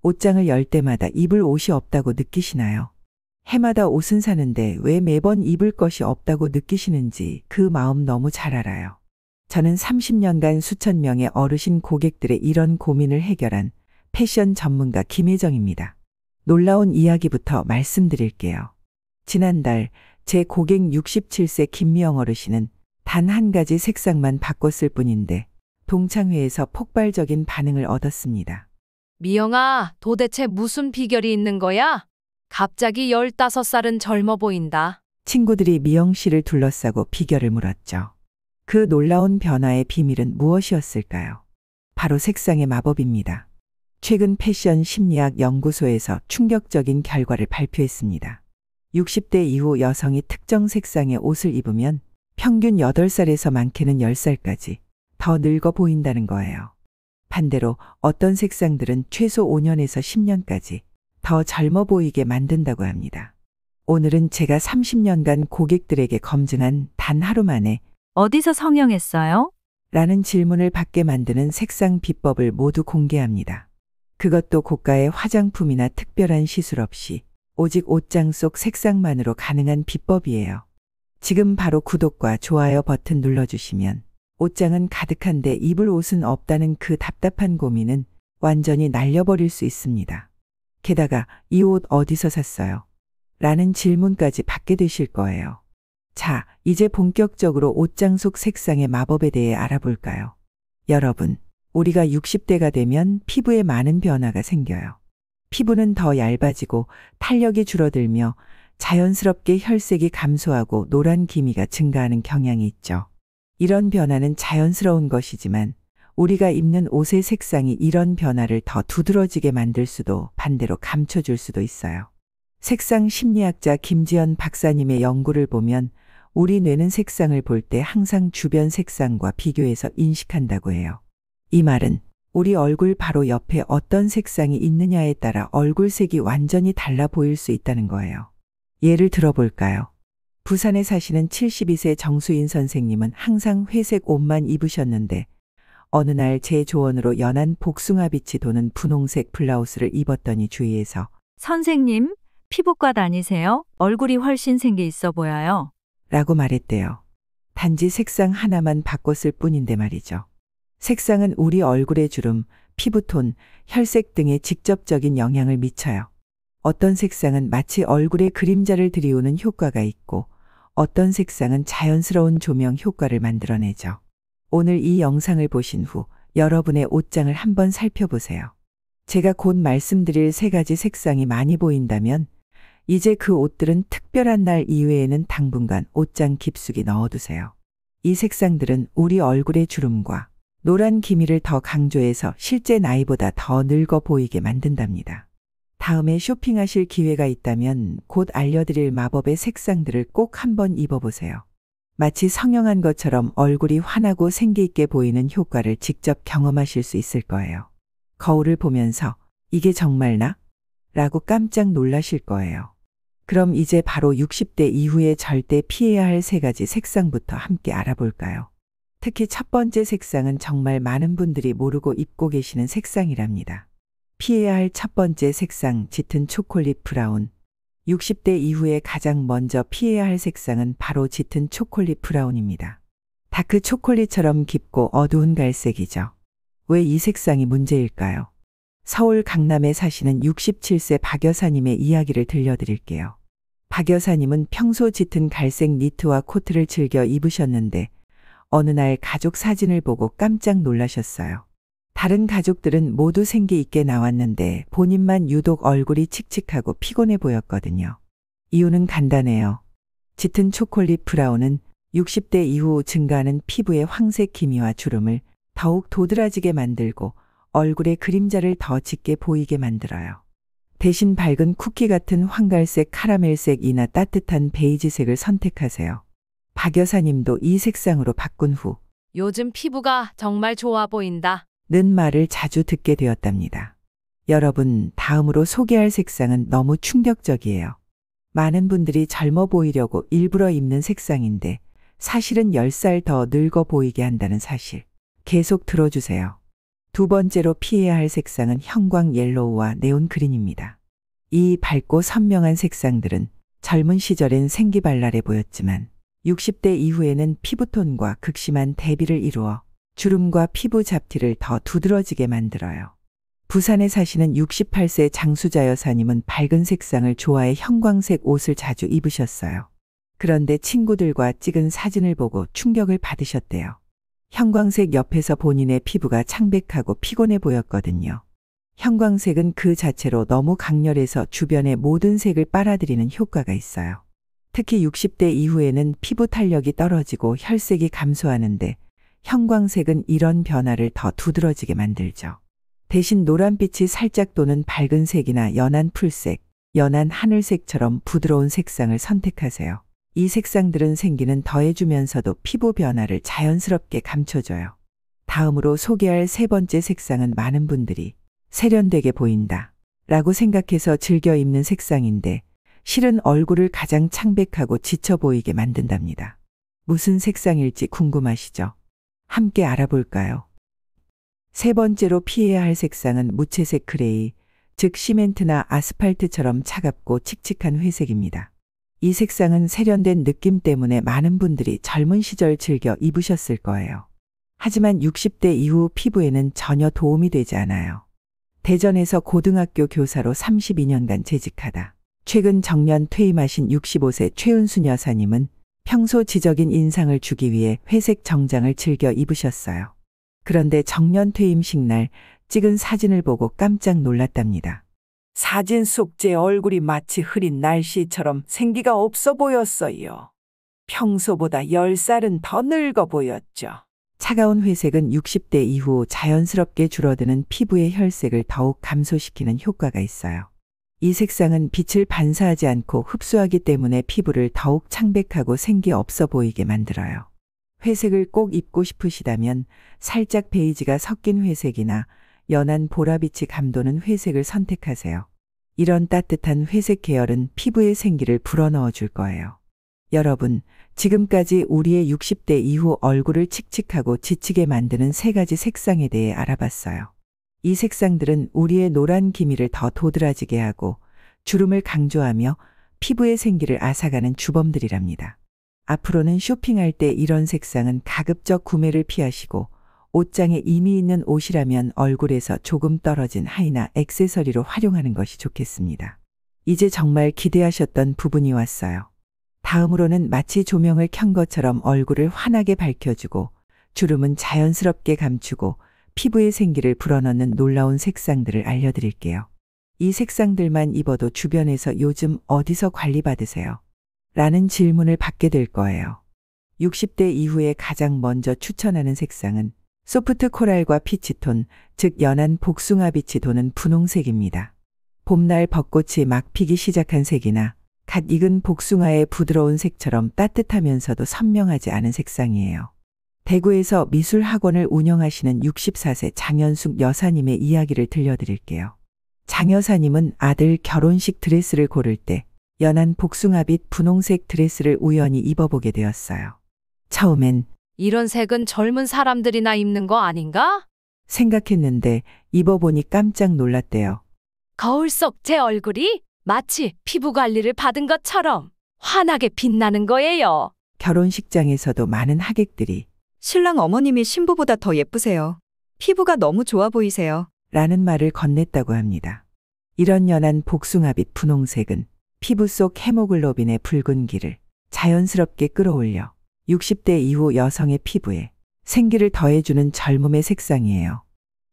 옷장을 열 때마다 입을 옷이 없다고 느끼시나요? 해마다 옷은 사는데 왜 매번 입을 것이 없다고 느끼시는지 그 마음 너무 잘 알아요. 저는 30년간 수천 명의 어르신 고객들의 이런 고민을 해결한 패션 전문가 김혜정입니다. 놀라운 이야기부터 말씀드릴게요. 지난달 제 고객 67세 김미영 어르신은 단 한 가지 색상만 바꿨을 뿐인데 동창회에서 폭발적인 반응을 얻었습니다. 미영아, 도대체 무슨 비결이 있는 거야? 갑자기 15살은 젊어 보인다. 친구들이 미영 씨를 둘러싸고 비결을 물었죠. 그 놀라운 변화의 비밀은 무엇이었을까요? 바로 색상의 마법입니다. 최근 패션 심리학 연구소에서 충격적인 결과를 발표했습니다. 60대 이후 여성이 특정 색상의 옷을 입으면 평균 8살에서 많게는 10살까지 더 늙어 보인다는 거예요. 반대로 어떤 색상들은 최소 5년에서 10년까지 더 젊어 보이게 만든다고 합니다. 오늘은 제가 30년간 고객들에게 검증한 단 하루 만에 어디서 성형했어요? 라는 질문을 받게 만드는 색상 비법을 모두 공개합니다. 그것도 고가의 화장품이나 특별한 시술 없이 오직 옷장 속 색상만으로 가능한 비법이에요. 지금 바로 구독과 좋아요 버튼 눌러주시면 옷장은 가득한데 입을 옷은 없다는 그 답답한 고민은 완전히 날려버릴 수 있습니다. 게다가 이 옷 어디서 샀어요? 라는 질문까지 받게 되실 거예요. 자, 이제 본격적으로 옷장 속 색상의 마법에 대해 알아볼까요? 여러분, 우리가 60대가 되면 피부에 많은 변화가 생겨요. 피부는 더 얇아지고 탄력이 줄어들며 자연스럽게 혈색이 감소하고 노란 기미가 증가하는 경향이 있죠. 이런 변화는 자연스러운 것이지만 우리가 입는 옷의 색상이 이런 변화를 더 두드러지게 만들 수도 반대로 감춰줄 수도 있어요. 색상 심리학자 김지연 박사님의 연구를 보면 우리 뇌는 색상을 볼 때 항상 주변 색상과 비교해서 인식한다고 해요. 이 말은 우리 얼굴 바로 옆에 어떤 색상이 있느냐에 따라 얼굴색이 완전히 달라 보일 수 있다는 거예요. 예를 들어볼까요? 부산에 사시는 72세 정수인 선생님은 항상 회색 옷만 입으셨는데 어느 날 제 조언으로 연한 복숭아빛이 도는 분홍색 블라우스를 입었더니 주위에서 선생님, 피부과 다니세요? 얼굴이 훨씬 생기 있어 보여요. 라고 말했대요. 단지 색상 하나만 바꿨을 뿐인데 말이죠. 색상은 우리 얼굴의 주름, 피부톤, 혈색 등에 직접적인 영향을 미쳐요. 어떤 색상은 마치 얼굴에 그림자를 들이우는 효과가 있고 어떤 색상은 자연스러운 조명 효과를 만들어내죠. 오늘 이 영상을 보신 후 여러분의 옷장을 한번 살펴보세요. 제가 곧 말씀드릴 3가지 색상이 많이 보인다면 이제 그 옷들은 특별한 날 이외에는 당분간 옷장 깊숙이 넣어두세요. 이 색상들은 우리 얼굴의 주름과 노란 기미를 더 강조해서 실제 나이보다 더 늙어 보이게 만든답니다. 다음에 쇼핑하실 기회가 있다면 곧 알려드릴 마법의 색상들을 꼭 한번 입어보세요. 마치 성형한 것처럼 얼굴이 환하고 생기 있게 보이는 효과를 직접 경험하실 수 있을 거예요. 거울을 보면서 이게 정말 나? 라고 깜짝 놀라실 거예요. 그럼 이제 바로 60대 이후에 절대 피해야 할 3가지 색상부터 함께 알아볼까요? 특히 첫 번째 색상은 정말 많은 분들이 모르고 입고 계시는 색상이랍니다. 피해야 할 첫 번째 색상, 짙은 초콜릿 브라운. 60대 이후에 가장 먼저 피해야 할 색상은 바로 짙은 초콜릿 브라운입니다. 다크 초콜릿처럼 깊고 어두운 갈색이죠. 왜 이 색상이 문제일까요? 서울 강남에 사시는 67세 박 여사님의 이야기를 들려드릴게요. 박 여사님은 평소 짙은 갈색 니트와 코트를 즐겨 입으셨는데 어느 날 가족 사진을 보고 깜짝 놀라셨어요. 다른 가족들은 모두 생기 있게 나왔는데 본인만 유독 얼굴이 칙칙하고 피곤해 보였거든요. 이유는 간단해요. 짙은 초콜릿 브라운은 60대 이후 증가하는 피부의 황색 기미와 주름을 더욱 도드라지게 만들고 얼굴의 그림자를 더 짙게 보이게 만들어요. 대신 밝은 쿠키 같은 황갈색, 카라멜색이나 따뜻한 베이지색을 선택하세요. 박 여사님도 이 색상으로 바꾼 후 요즘 피부가 정말 좋아 보인다. 는 말을 자주 듣게 되었답니다. 여러분, 다음으로 소개할 색상은 너무 충격적이에요. 많은 분들이 젊어 보이려고 일부러 입는 색상인데 사실은 10살 더 늙어 보이게 한다는 사실. 계속 들어주세요. 두 번째로 피해야 할 색상은 형광 옐로우와 네온 그린입니다. 이 밝고 선명한 색상들은 젊은 시절엔 생기발랄해 보였지만 60대 이후에는 피부톤과 극심한 대비를 이루어 주름과 피부 잡티를 더 두드러지게 만들어요. 부산에 사시는 68세 장수자 여사님은 밝은 색상을 좋아해 형광색 옷을 자주 입으셨어요. 그런데 친구들과 찍은 사진을 보고 충격을 받으셨대요. 형광색 옆에서 본인의 피부가 창백하고 피곤해 보였거든요. 형광색은 그 자체로 너무 강렬해서 주변의 모든 색을 빨아들이는 효과가 있어요. 특히 60대 이후에는 피부 탄력이 떨어지고 혈색이 감소하는데 형광색은 이런 변화를 더 두드러지게 만들죠. 대신 노란빛이 살짝 도는 밝은 색이나 연한 풀색, 연한 하늘색처럼 부드러운 색상을 선택하세요. 이 색상들은 생기는 더해주면서도 피부 변화를 자연스럽게 감춰줘요. 다음으로 소개할 세 번째 색상은 많은 분들이 세련되게 보인다 라고 생각해서 즐겨 입는 색상인데 실은 얼굴을 가장 창백하고 지쳐 보이게 만든답니다. 무슨 색상일지 궁금하시죠? 함께 알아볼까요? 세 번째로 피해야 할 색상은 무채색 그레이, 즉 시멘트나 아스팔트처럼 차갑고 칙칙한 회색입니다. 이 색상은 세련된 느낌 때문에 많은 분들이 젊은 시절 즐겨 입으셨을 거예요. 하지만 60대 이후 피부에는 전혀 도움이 되지 않아요. 대전에서 고등학교 교사로 32년간 재직하다 최근 정년 퇴임하신 65세 최은순 여사님은 평소 지적인 인상을 주기 위해 회색 정장을 즐겨 입으셨어요. 그런데 정년 퇴임식 날 찍은 사진을 보고 깜짝 놀랐답니다. 사진 속 제 얼굴이 마치 흐린 날씨처럼 생기가 없어 보였어요. 평소보다 10살은 더 늙어 보였죠. 차가운 회색은 60대 이후 자연스럽게 줄어드는 피부의 혈색을 더욱 감소시키는 효과가 있어요. 이 색상은 빛을 반사하지 않고 흡수하기 때문에 피부를 더욱 창백하고 생기 없어 보이게 만들어요. 회색을 꼭 입고 싶으시다면 살짝 베이지가 섞인 회색이나 연한 보라빛이 감도는 회색을 선택하세요. 이런 따뜻한 회색 계열은 피부의 생기를 불어넣어 줄 거예요. 여러분, 지금까지 우리의 60대 이후 얼굴을 칙칙하고 지치게 만드는 세 가지 색상에 대해 알아봤어요. 이 색상들은 우리의 노란 기미를 더 도드라지게 하고 주름을 강조하며 피부의 생기를 앗아가는 주범들이랍니다. 앞으로는 쇼핑할 때 이런 색상은 가급적 구매를 피하시고 옷장에 이미 있는 옷이라면 얼굴에서 조금 떨어진 하의나 액세서리로 활용하는 것이 좋겠습니다. 이제 정말 기대하셨던 부분이 왔어요. 다음으로는 마치 조명을 켠 것처럼 얼굴을 환하게 밝혀주고 주름은 자연스럽게 감추고 피부의 생기를 불어넣는 놀라운 색상들을 알려드릴게요. 이 색상들만 입어도 주변에서 요즘 어디서 관리받으세요? 라는 질문을 받게 될 거예요. 60대 이후에 가장 먼저 추천하는 색상은 소프트 코랄과 피치톤, 즉 연한 복숭아빛이 도는 분홍색입니다. 봄날 벚꽃이 막 피기 시작한 색이나 갓 익은 복숭아의 부드러운 색처럼 따뜻하면서도 선명하지 않은 색상이에요. 대구에서 미술학원을 운영하시는 64세 장현숙 여사님의 이야기를 들려드릴게요. 장 여사님은 아들 결혼식 드레스를 고를 때 연한 복숭아빛 분홍색 드레스를 우연히 입어보게 되었어요. 처음엔 이런 색은 젊은 사람들이나 입는 거 아닌가? 생각했는데 입어보니 깜짝 놀랐대요. 거울 속 제 얼굴이 마치 피부 관리를 받은 것처럼 환하게 빛나는 거예요. 결혼식장에서도 많은 하객들이 신랑 어머님이 신부보다 더 예쁘세요. 피부가 너무 좋아 보이세요. 라는 말을 건넸다고 합니다. 이런 연한 복숭아빛 분홍색은 피부 속 헤모글로빈의 붉은기를 자연스럽게 끌어올려 60대 이후 여성의 피부에 생기를 더해주는 젊음의 색상이에요.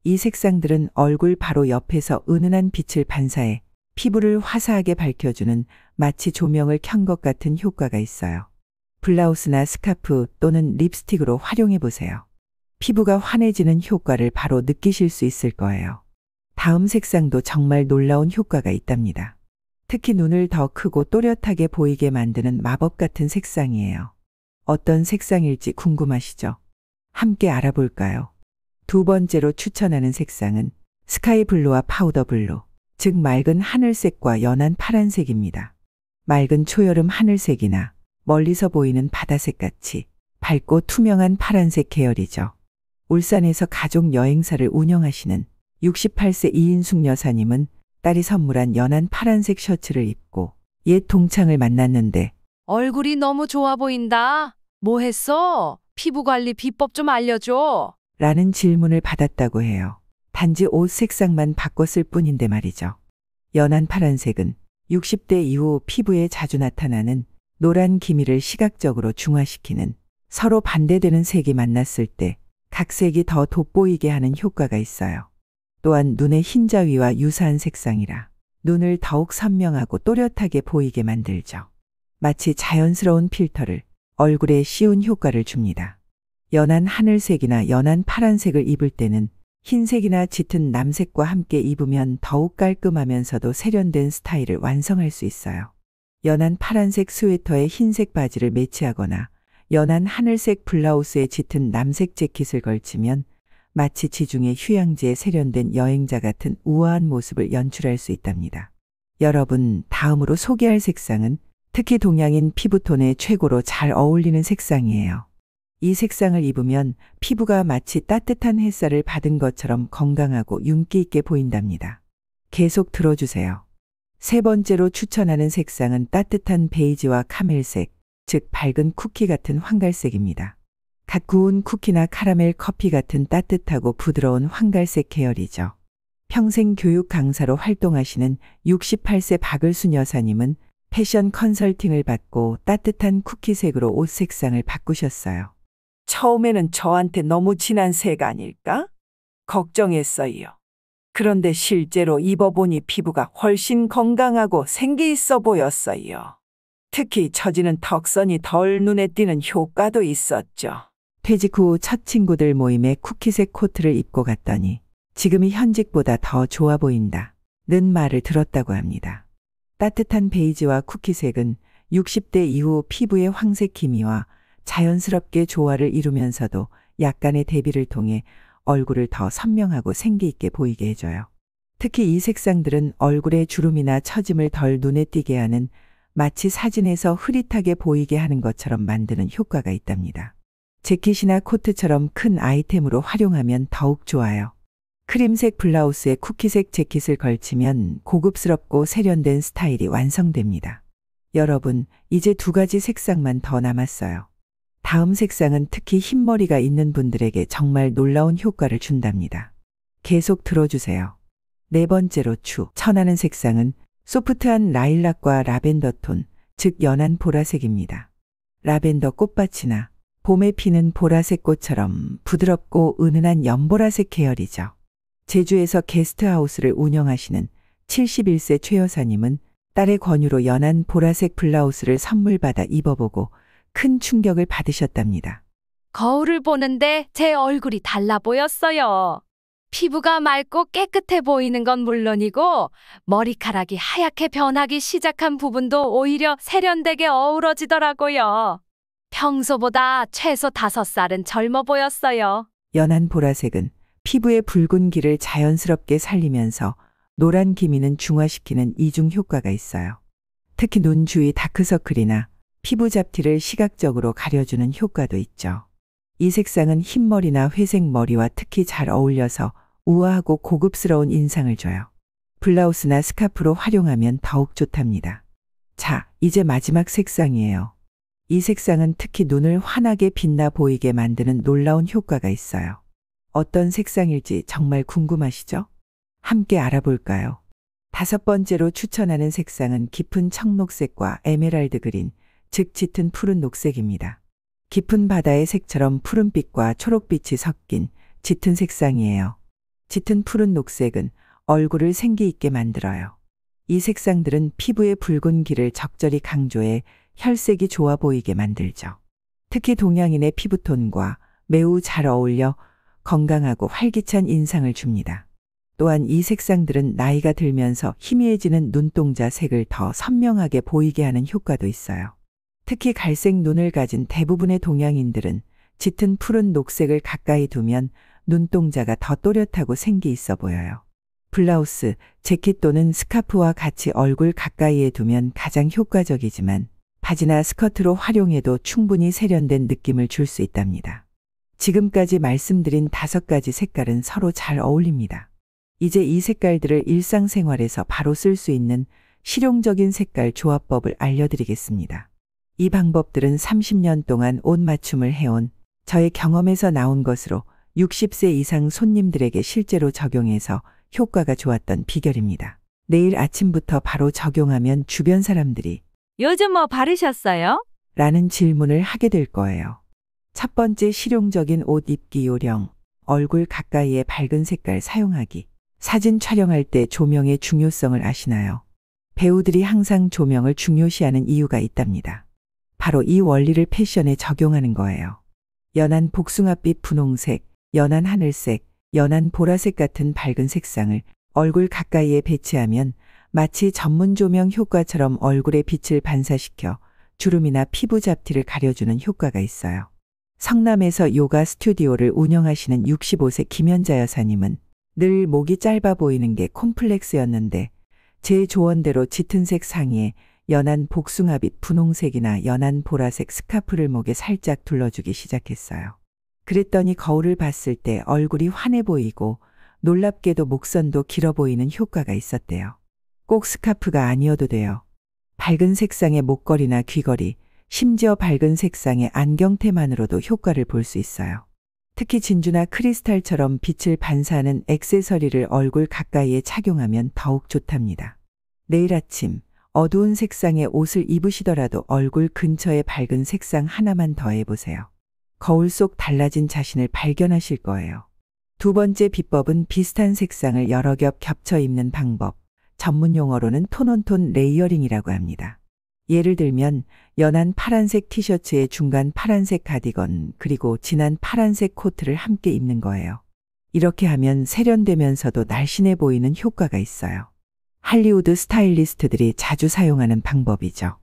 이 색상들은 얼굴 바로 옆에서 은은한 빛을 반사해 피부를 화사하게 밝혀주는 마치 조명을 켠 것 같은 효과가 있어요. 블라우스나 스카프 또는 립스틱으로 활용해 보세요. 피부가 환해지는 효과를 바로 느끼실 수 있을 거예요. 다음 색상도 정말 놀라운 효과가 있답니다. 특히 눈을 더 크고 또렷하게 보이게 만드는 마법 같은 색상이에요. 어떤 색상일지 궁금하시죠? 함께 알아볼까요? 두 번째로 추천하는 색상은 스카이 블루와 파우더 블루, 즉 맑은 하늘색과 연한 파란색입니다. 맑은 초여름 하늘색이나 멀리서 보이는 바다색 같이 밝고 투명한 파란색 계열이죠. 울산에서 가족 여행사를 운영하시는 68세 이인숙 여사님은 딸이 선물한 연한 파란색 셔츠를 입고 옛 동창을 만났는데 얼굴이 너무 좋아 보인다. 뭐 했어? 피부 관리 비법 좀 알려줘. 라는 질문을 받았다고 해요. 단지 옷 색상만 바꿨을 뿐인데 말이죠. 연한 파란색은 60대 이후 피부에 자주 나타나는 노란 기미를 시각적으로 중화시키는 서로 반대되는 색이 만났을 때 각색이 더 돋보이게 하는 효과가 있어요. 또한 눈의 흰자위와 유사한 색상이라 눈을 더욱 선명하고 또렷하게 보이게 만들죠. 마치 자연스러운 필터를 얼굴에 씌운 효과를 줍니다. 연한 하늘색이나 연한 파란색을 입을 때는 흰색이나 짙은 남색과 함께 입으면 더욱 깔끔하면서도 세련된 스타일을 완성할 수 있어요. 연한 파란색 스웨터에 흰색 바지를 매치하거나 연한 하늘색 블라우스에 짙은 남색 재킷을 걸치면 마치 지중해 휴양지에 세련된 여행자 같은 우아한 모습을 연출할 수 있답니다. 여러분, 다음으로 소개할 색상은 특히 동양인 피부톤에 최고로 잘 어울리는 색상이에요. 이 색상을 입으면 피부가 마치 따뜻한 햇살을 받은 것처럼 건강하고 윤기 있게 보인답니다. 계속 들어주세요. 세 번째로 추천하는 색상은 따뜻한 베이지와 카멜색, 즉 밝은 쿠키 같은 황갈색입니다. 갓 구운 쿠키나 카라멜 커피 같은 따뜻하고 부드러운 황갈색 계열이죠. 평생 교육 강사로 활동하시는 68세 박을순 여사님은 패션 컨설팅을 받고 따뜻한 쿠키색으로 옷 색상을 바꾸셨어요. 처음에는 저한테 너무 진한 색 아닐까? 걱정했어요. 그런데 실제로 입어보니 피부가 훨씬 건강하고 생기 있어 보였어요. 특히 처지는 턱선이 덜 눈에 띄는 효과도 있었죠. 퇴직 후 첫 친구들 모임에 쿠키색 코트를 입고 갔더니 지금이 현직보다 더 좋아 보인다 는 말을 들었다고 합니다. 따뜻한 베이지와 쿠키색은 60대 이후 피부의 황색 기미와 자연스럽게 조화를 이루면서도 약간의 대비를 통해 얼굴을 더 선명하고 생기 있게 보이게 해줘요. 특히 이 색상들은 얼굴의 주름이나 처짐을 덜 눈에 띄게 하는 마치 사진에서 흐릿하게 보이게 하는 것처럼 만드는 효과가 있답니다. 재킷이나 코트처럼 큰 아이템으로 활용하면 더욱 좋아요. 크림색 블라우스에 쿠키색 재킷을 걸치면 고급스럽고 세련된 스타일이 완성됩니다. 여러분, 이제 2가지 색상만 더 남았어요. 다음 색상은 특히 흰머리가 있는 분들에게 정말 놀라운 효과를 준답니다. 계속 들어주세요. 네 번째로 추천하는 색상은 소프트한 라일락과 라벤더 톤, 즉 연한 보라색입니다. 라벤더 꽃밭이나 봄에 피는 보라색 꽃처럼 부드럽고 은은한 연보라색 계열이죠. 제주에서 게스트하우스를 운영하시는 71세 최 여사님은 딸의 권유로 연한 보라색 블라우스를 선물받아 입어보고 큰 충격을 받으셨답니다. 거울을 보는데 제 얼굴이 달라 보였어요. 피부가 맑고 깨끗해 보이는 건 물론이고 머리카락이 하얗게 변하기 시작한 부분도 오히려 세련되게 어우러지더라고요. 평소보다 최소 5살은 젊어 보였어요. 연한 보라색은 피부의 붉은기를 자연스럽게 살리면서 노란 기미는 중화시키는 이중 효과가 있어요. 특히 눈 주위 다크서클이나 피부 잡티를 시각적으로 가려주는 효과도 있죠. 이 색상은 흰머리나 회색 머리와 특히 잘 어울려서 우아하고 고급스러운 인상을 줘요. 블라우스나 스카프로 활용하면 더욱 좋답니다. 자, 이제 마지막 색상이에요. 이 색상은 특히 눈을 환하게 빛나 보이게 만드는 놀라운 효과가 있어요. 어떤 색상일지 정말 궁금하시죠? 함께 알아볼까요? 5번째로 추천하는 색상은 깊은 청록색과 에메랄드 그린, 즉 짙은 푸른 녹색입니다. 깊은 바다의 색처럼 푸른빛과 초록빛이 섞인 짙은 색상이에요. 짙은 푸른 녹색은 얼굴을 생기 있게 만들어요. 이 색상들은 피부의 붉은기를 적절히 강조해 혈색이 좋아 보이게 만들죠. 특히 동양인의 피부톤과 매우 잘 어울려 건강하고 활기찬 인상을 줍니다. 또한 이 색상들은 나이가 들면서 희미해지는 눈동자 색을 더 선명하게 보이게 하는 효과도 있어요. 특히 갈색 눈을 가진 대부분의 동양인들은 짙은 푸른 녹색을 가까이 두면 눈동자가 더 또렷하고 생기 있어 보여요. 블라우스, 재킷 또는 스카프와 같이 얼굴 가까이에 두면 가장 효과적이지만 바지나 스커트로 활용해도 충분히 세련된 느낌을 줄 수 있답니다. 지금까지 말씀드린 5가지 색깔은 서로 잘 어울립니다. 이제 이 색깔들을 일상생활에서 바로 쓸 수 있는 실용적인 색깔 조합법을 알려드리겠습니다. 이 방법들은 30년 동안 옷 맞춤을 해온 저의 경험에서 나온 것으로 60세 이상 손님들에게 실제로 적용해서 효과가 좋았던 비결입니다. 내일 아침부터 바로 적용하면 주변 사람들이 요즘 뭐 바르셨어요? 라는 질문을 하게 될 거예요. 첫 번째 실용적인 옷 입기 요령, 얼굴 가까이에 밝은 색깔 사용하기. 사진 촬영할 때 조명의 중요성을 아시나요? 배우들이 항상 조명을 중요시하는 이유가 있답니다. 바로 이 원리를 패션에 적용하는 거예요. 연한 복숭아빛 분홍색, 연한 하늘색, 연한 보라색 같은 밝은 색상을 얼굴 가까이에 배치하면 마치 전문 조명 효과처럼 얼굴에 빛을 반사시켜 주름이나 피부 잡티를 가려주는 효과가 있어요. 성남에서 요가 스튜디오를 운영하시는 65세 김연자 여사님은 늘 목이 짧아 보이는 게 콤플렉스였는데 제 조언대로 짙은 색 상의에 연한 복숭아빛 분홍색이나 연한 보라색 스카프를 목에 살짝 둘러주기 시작했어요. 그랬더니 거울을 봤을 때 얼굴이 환해 보이고 놀랍게도 목선도 길어 보이는 효과가 있었대요. 꼭 스카프가 아니어도 돼요. 밝은 색상의 목걸이나 귀걸이, 심지어 밝은 색상의 안경테만으로도 효과를 볼 수 있어요. 특히 진주나 크리스탈처럼 빛을 반사하는 액세서리를 얼굴 가까이에 착용하면 더욱 좋답니다. 내일 아침 어두운 색상의 옷을 입으시더라도 얼굴 근처에 밝은 색상 하나만 더해보세요. 거울 속 달라진 자신을 발견하실 거예요. 두 번째 비법은 비슷한 색상을 여러 겹 겹쳐 입는 방법. 전문 용어로는 톤온톤 레이어링이라고 합니다. 예를 들면 연한 파란색 티셔츠에 중간 파란색 가디건 그리고 진한 파란색 코트를 함께 입는 거예요. 이렇게 하면 세련되면서도 날씬해 보이는 효과가 있어요. 할리우드 스타일리스트들이 자주 사용하는 방법이죠.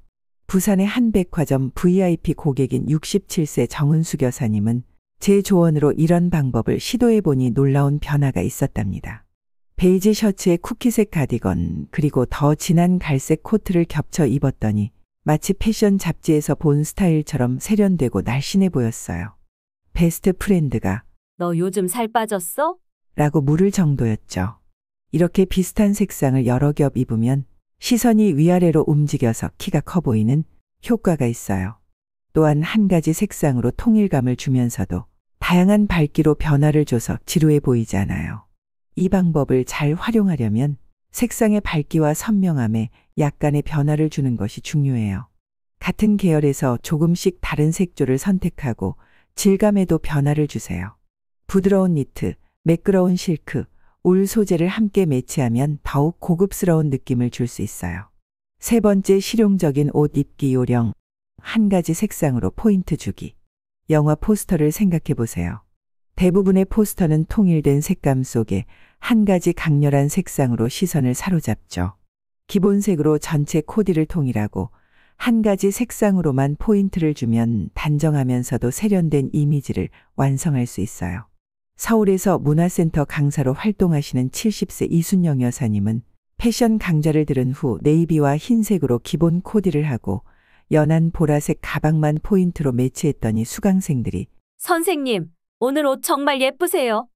부산의 한 백화점 VIP 고객인 67세 정은숙 여사님은 제 조언으로 이런 방법을 시도해보니 놀라운 변화가 있었답니다. 베이지 셔츠에 쿠키색 가디건 그리고 더 진한 갈색 코트를 겹쳐 입었더니 마치 패션 잡지에서 본 스타일처럼 세련되고 날씬해 보였어요. 베스트 프렌드가 너 요즘 살 빠졌어? 라고 물을 정도였죠. 이렇게 비슷한 색상을 여러 겹 입으면 시선이 위아래로 움직여서 키가 커 보이는 효과가 있어요. 또한 한 가지 색상으로 통일감을 주면서도 다양한 밝기로 변화를 줘서 지루해 보이지 않아요. 이 방법을 잘 활용하려면 색상의 밝기와 선명함에 약간의 변화를 주는 것이 중요해요. 같은 계열에서 조금씩 다른 색조를 선택하고 질감에도 변화를 주세요. 부드러운 니트, 매끄러운 실크, 울 소재를 함께 매치하면 더욱 고급스러운 느낌을 줄 수 있어요. 세 번째 실용적인 옷 입기 요령, 한 가지 색상으로 포인트 주기. 영화 포스터를 생각해 보세요. 대부분의 포스터는 통일된 색감 속에 한 가지 강렬한 색상으로 시선을 사로잡죠. 기본색으로 전체 코디를 통일하고 한 가지 색상으로만 포인트를 주면 단정하면서도 세련된 이미지를 완성할 수 있어요. 서울에서 문화센터 강사로 활동하시는 70세 이순영 여사님은 패션 강좌를 들은 후 네이비와 흰색으로 기본 코디를 하고 연한 보라색 가방만 포인트로 매치했더니 수강생들이 선생님, 오늘 옷 정말 예쁘세요.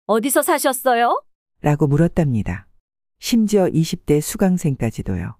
어디서 사셨어요? 라고 물었답니다. 심지어 20대 수강생까지도요.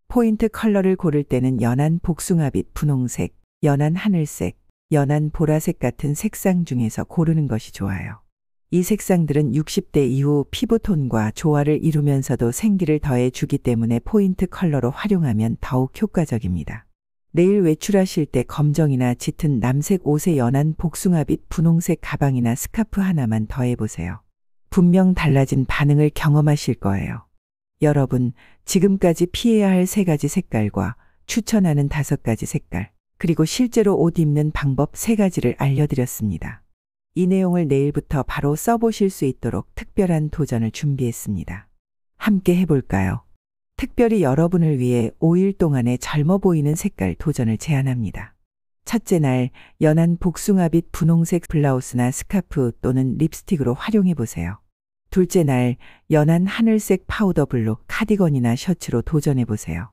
포인트 컬러를 고를 때는 연한 복숭아빛 분홍색, 연한 하늘색, 연한 보라색 같은 색상 중에서 고르는 것이 좋아요. 이 색상들은 60대 이후 피부톤과 조화를 이루면서도 생기를 더해 주기 때문에 포인트 컬러로 활용하면 더욱 효과적입니다. 내일 외출하실 때 검정이나 짙은 남색 옷에 연한 복숭아빛 분홍색 가방이나 스카프 하나만 더해보세요. 분명 달라진 반응을 경험하실 거예요. 여러분, 지금까지 피해야 할 3가지 색깔과 추천하는 5가지 색깔, 그리고 실제로 옷 입는 방법 3가지를 알려드렸습니다. 이 내용을 내일부터 바로 써보실 수 있도록 특별한 도전을 준비했습니다. 함께 해볼까요? 특별히 여러분을 위해 5일 동안의 젊어 보이는 색깔 도전을 제안합니다. 첫째 날, 연한 복숭아빛 분홍색 블라우스나 스카프 또는 립스틱으로 활용해보세요. 둘째 날, 연한 하늘색 파우더 블루 카디건이나 셔츠로 도전해보세요.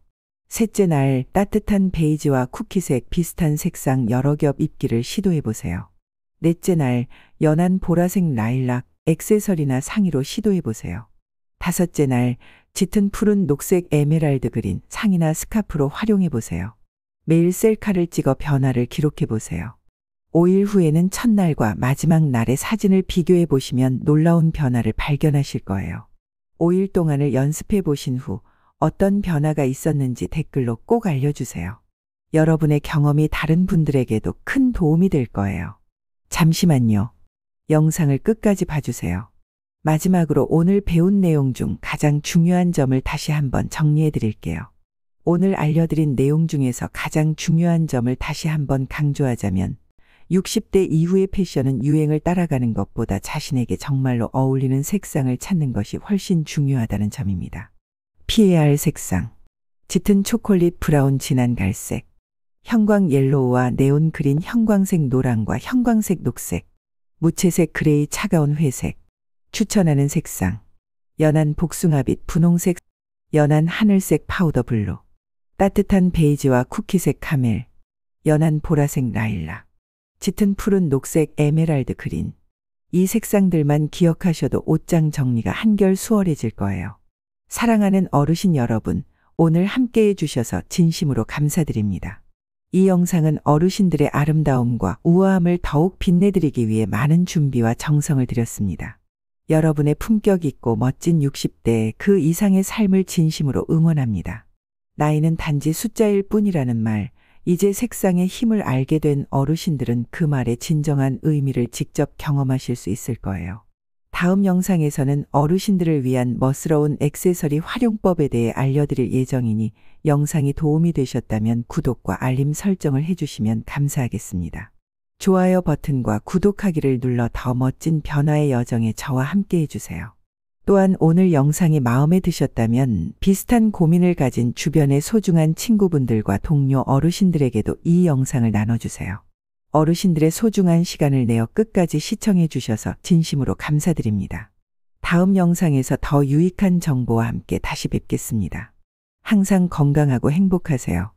셋째 날, 따뜻한 베이지와 쿠키색 비슷한 색상 여러 겹 입기를 시도해보세요. 넷째 날 연한 보라색 라일락 액세서리나 상의로 시도해 보세요. 다섯째 날 짙은 푸른 녹색 에메랄드 그린 상의나 스카프로 활용해 보세요. 매일 셀카를 찍어 변화를 기록해 보세요. 5일 후에는 첫날과 마지막 날의 사진을 비교해 보시면 놀라운 변화를 발견하실 거예요. 5일 동안을 연습해 보신 후 어떤 변화가 있었는지 댓글로 꼭 알려주세요. 여러분의 경험이 다른 분들에게도 큰 도움이 될 거예요. 잠시만요. 영상을 끝까지 봐주세요. 마지막으로 오늘 배운 내용 중 가장 중요한 점을 다시 한번 정리해 드릴게요. 오늘 알려드린 내용 중에서 가장 중요한 점을 다시 한번 강조하자면 60대 이후의 패션은 유행을 따라가는 것보다 자신에게 정말로 어울리는 색상을 찾는 것이 훨씬 중요하다는 점입니다. 피해야 할 색상. 짙은 초콜릿 브라운 진한 갈색, 형광 옐로우와 네온 그린 형광색 노랑과 형광색 녹색, 무채색 그레이 차가운 회색. 추천하는 색상. 연한 복숭아빛 분홍색, 연한 하늘색 파우더 블루, 따뜻한 베이지와 쿠키색 카멜, 연한 보라색 라일락, 짙은 푸른 녹색 에메랄드 그린. 이 색상들만 기억하셔도 옷장 정리가 한결 수월해질 거예요. 사랑하는 어르신 여러분, 오늘 함께해 주셔서 진심으로 감사드립니다. 이 영상은 어르신들의 아름다움과 우아함을 더욱 빛내드리기 위해 많은 준비와 정성을 들였습니다. 여러분의 품격 있고 멋진 60대 그 이상의 삶을 진심으로 응원합니다. 나이는 단지 숫자일 뿐이라는 말, 이제 색상의 힘을 알게 된 어르신들은 그 말의 진정한 의미를 직접 경험하실 수 있을 거예요. 다음 영상에서는 어르신들을 위한 멋스러운 액세서리 활용법에 대해 알려드릴 예정이니 영상이 도움이 되셨다면 구독과 알림 설정을 해주시면 감사하겠습니다. 좋아요 버튼과 구독하기를 눌러 더 멋진 변화의 여정에 저와 함께 해주세요. 또한 오늘 영상이 마음에 드셨다면 비슷한 고민을 가진 주변의 소중한 친구분들과 동료 어르신들에게도 이 영상을 나눠주세요. 어르신들의 소중한 시간을 내어 끝까지 시청해 주셔서 진심으로 감사드립니다. 다음 영상에서 더 유익한 정보와 함께 다시 뵙겠습니다. 항상 건강하고 행복하세요.